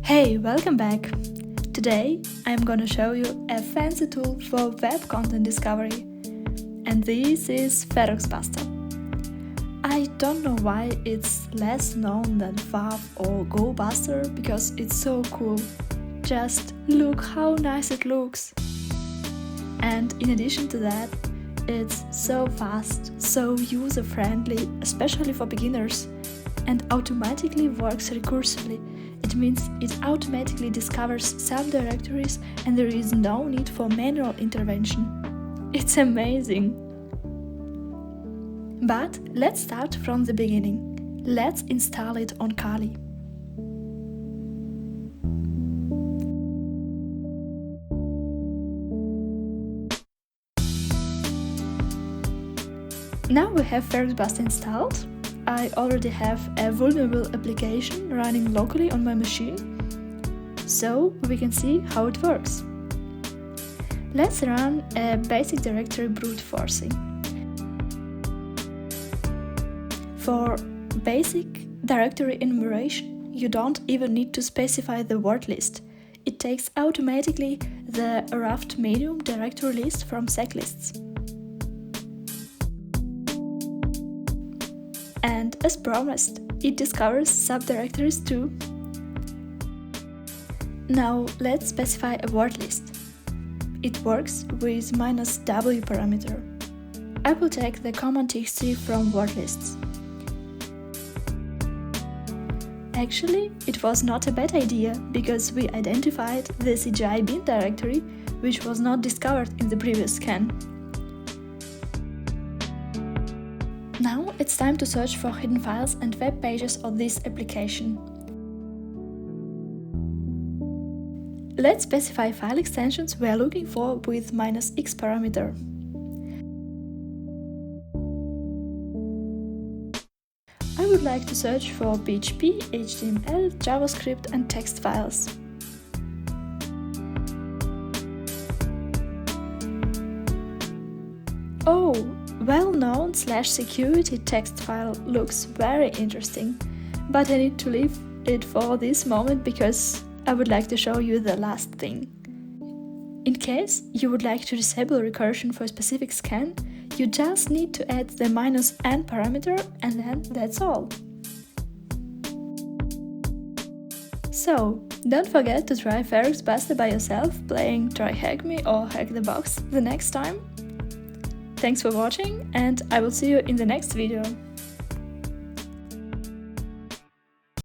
Hey, welcome back! Today I'm gonna show you a fancy tool for web content discovery, and this is Feroxbuster. I don't know why it's less known than WAV or gobuster because it's so cool. Just look how nice it looks! And in addition to that, it's so fast, so user-friendly, especially for beginners, and automatically works recursively. It means it automatically discovers subdirectories and there is no need for manual intervention. It's amazing! But let's start from the beginning. Let's install it on Kali. Now we have Feroxbuster installed. I already have a vulnerable application running locally on my machine, so we can see how it works. Let's run a basic directory brute forcing. For basic directory enumeration, you don't even need to specify the word list. It takes automatically the rough medium directory list from seglists. And as promised, it discovers subdirectories too. Now let's specify a word list. It works with -w parameter. I will take the common txt from word lists. Actually, it was not a bad idea because we identified the CGI bin directory, which was not discovered in the previous scan. Now it's time to search for hidden files and web pages of this application. Let's specify file extensions we are looking for with -x parameter. I would like to search for PHP, HTML, JavaScript and text files. Oh! Well-known /security text file looks very interesting, but I need to leave it for this moment because I would like to show you the last thing. In case you would like to disable recursion for a specific scan, you just need to add the -n parameter and then that's all. So, don't forget to try Feroxbuster by yourself, playing Try Hack Me or Hack the Box the next time. Thanks for watching and I will see you in the next video.